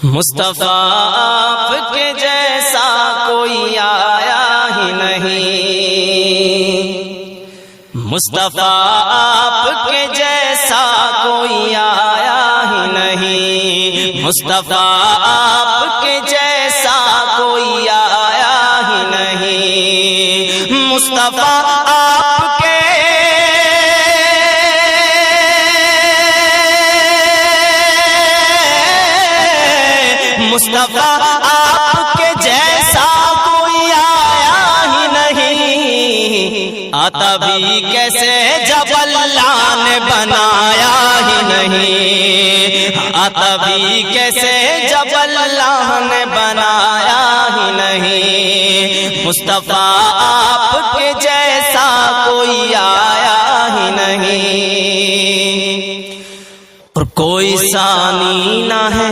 مصطفیٰ آپ کے جیسا کوئی آیا ہی نہیں، مصطفیٰ آپ کے جیسا کوئی آیا ہی نہیں، مصطفیٰ آپ کے جیسا کوئی آیا ہی نہیں، مصطفیٰ آپ کے مصطفیٰ آپ کے جیسا کوئی آیا ہی نہیں، آتا بھی کیسے جب اللہ نے بنایا ہی نہیں، آتا بھی کیسے جب اللہ نے بنایا ہی نہیں، مصطفیٰ آپ کے جیسا کوئی آیا ہی نہیں، اور کوئی ثانی نہ ہے